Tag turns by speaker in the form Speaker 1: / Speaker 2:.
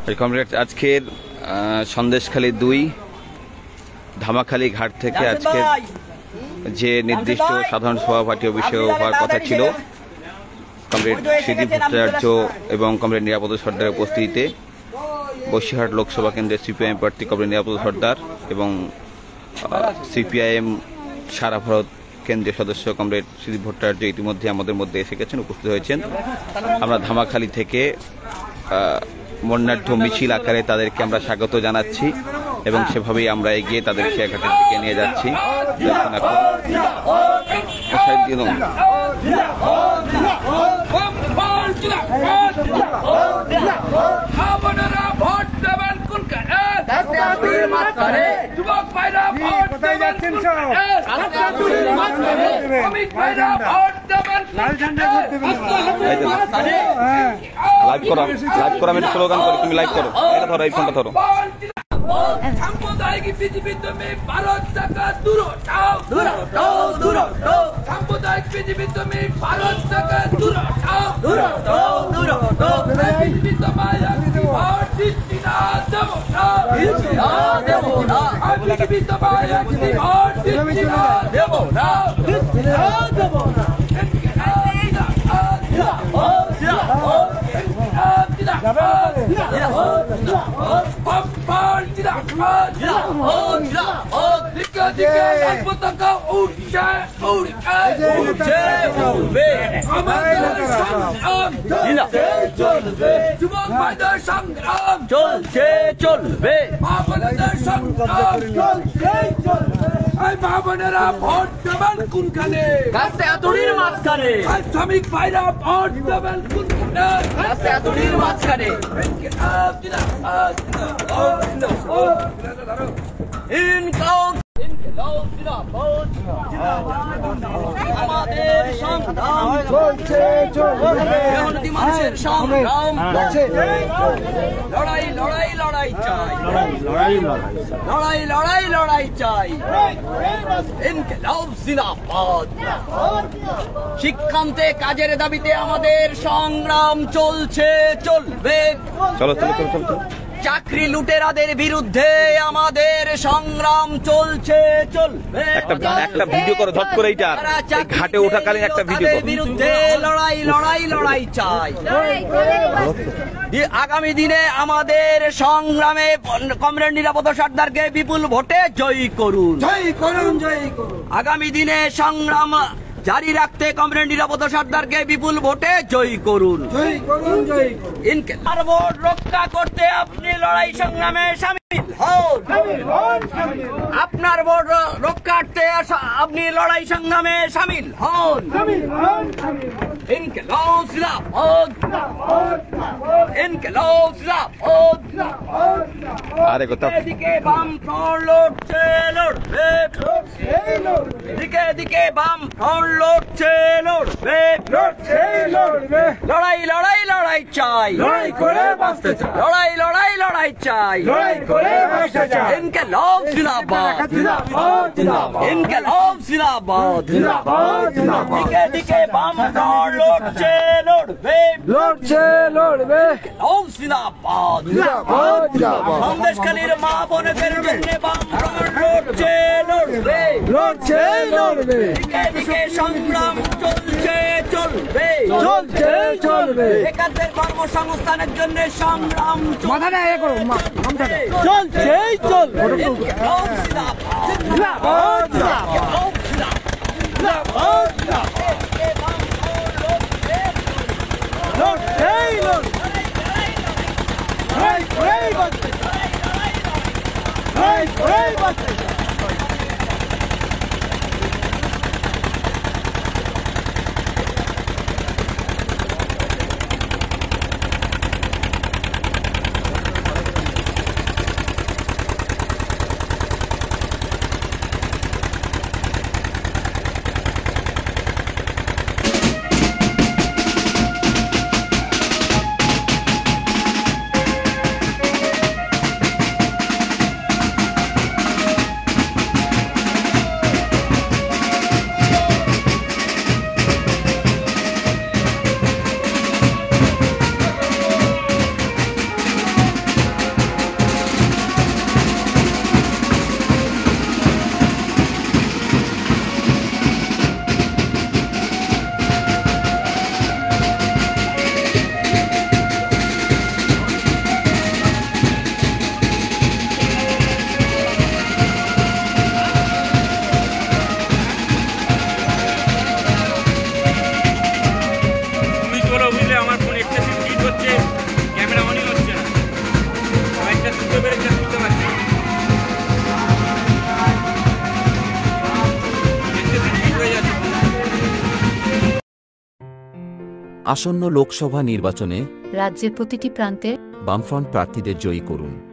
Speaker 1: Comrades, আজকের সন্দেশখালী 2 ধামাখালী ঘাট থেকে আজকে যে নির্দিষ্ট সাধারণ সভাপতি অভিষেক হওয়ার কথা ছিল কমরেড শ্রীদীপ ভট্টাচার্য এবং কমরেড নিরাপদ সর্দারের উপস্থিতিতে বসিরহাট লোকসভা কেন্দ্রের সিপিআইএম প্রার্থী কমরেড নিরাপদ সর্দার এবং সিপিআইএম সারা ভারত কেন্দ্রীয় সদস্য কমরেড শ্রীদীপ ভট্টাচার্য ইতিমধ্যে আমাদের মধ্যে এসে গেছেন, উপস্থিত হয়েছেন। আমরা ধামাখালী থেকে বর্ণাঢ্য মিছিল আকারে তাদেরকে আমরা স্বাগত জানাচ্ছি এবং সেভাবেই আমরা এগিয়ে তাদের ঘাটের দিকে নিয়ে যাচ্ছি। লাইভ করা আমি স্লোগান করি, তুমি লাইভ করো, এটা ধরো, এই ফোনটা ধরো।
Speaker 2: সাম্প্রদায়িক পৃথিবীতে ভারত থেকে দূর হটাও, দূর হটাও, দূর হটাও। সাম্প্রদায়িক পৃথিবীতে ভারত থেকে দূর হটাও, দূর হটাও, দূর হটাও। পৃথিবীতে ভোট দিচ্ছি না, দেব না, দিচ্ছি না, দেব না। পৃথিবীতে ভোট দিচ্ছি না, দেব না, দিচ্ছি না, দেব না। যুবক ভাইদের সংগ্রাম চলছে চলবে, মা বোনেদের সংগ্রাম চলছে চলবে। মা বোনেরা ভোট দেবেন কোনখানে? রাস্তায় এতদিন মাঝখানে। শ্রমিক ভাইরা ভোট দেবেন কোনখানে? রাস্তায় এতদিন মাঝখানে। আমাদের সংগ্রাম চলছে চলবে, মানুষের সংগ্রাম লড়াই লড়াই লড়াই চাই, লড়াই লড়াই লড়াই লড়াই চাই। ইনকিলাব জিন্দাবাদ। শিক্ষান্তে কাজের দাবিতে আমাদের সংগ্রাম চলছে চলবে।
Speaker 1: চলো চলো চলো চলো।
Speaker 2: চাকরি লুটেরাদের বিরুদ্ধে আমাদের সংগ্রাম চলছে চলবে।
Speaker 1: একটা ভিডিও করো ঝট করে, এইটা ঘাটে ওঠাকালীন একটা ভিডিও করো।
Speaker 2: বিরুদ্ধে লড়াই লড়াই লড়াই চাই। আগামী দিনে আমাদের সংগ্রামে কমরেড নিরাপদ সর্দারকে বিপুল ভোটে জয়ী করুন, জয়ী করুন, জয়ী করুন। আগামী দিনে সংগ্রাম জারি রাখতে কমরেড নিরাপদ সর্দারকে বিপুল ভোটে জয়ী করুন, জয়ী করুন, জয়ী করুন। ইনকিলাব ভোট রক্ষা করতে আপনি লড়াই সংগ্রামে শামিল হন, আপনার ভোট রক্ষার্থে আপনি লড়াই সংগ্রামে শামিল হন। ইনকিলাব জিন্দাবাদ, ইনকিলাব জিন্দাবাদ।
Speaker 1: আরে কথা
Speaker 2: দিকে বাম ফ্রন্ট লড়ছে লড়বে, দিকে দিকে বাম ফ্রন্ট লড়ছে লড়বে, লড়ছে লড়বে। লড়াই লড়াই লড়াই চাই, লড়াই করে বাঁচতে চাই। লড়াই লড়াই লড়াই চাই, লড়াই করে বাঁচতে চাই। ইনকিলাব জিন্দাবাদ, জিন্দাবাদ, জিন্দাবাদ। ইনকিলাব জিন্দাবাদ, জিন্দাবাদ, জিন্দাবাদ। দিকে দিকে বাম ফ্রন্ট লড়ছে লড়বে, লড়ছে লড়বে। ইনকিলাব জিন্দাবাদ, জিন্দাবাদ, জিন্দাবাদ। সন্দেশখালীর মা বোনেদের জন্য বাম ফ্রন্ট লড়ছে লড়বে, লড়ছে লড়বে। দিকে দিকে সংগ্রাম চলছে চলবে, চলছে চলবে। বেকারদের কর্মসংস্থানের জন্য সংগ্রাম চলছে চলবে।
Speaker 3: আসন্ন লোকসভা নির্বাচনে
Speaker 4: রাজ্যের প্রতিটি প্রান্তে
Speaker 3: বামফ্রন্ট প্রার্থীদের জয়ী করুন।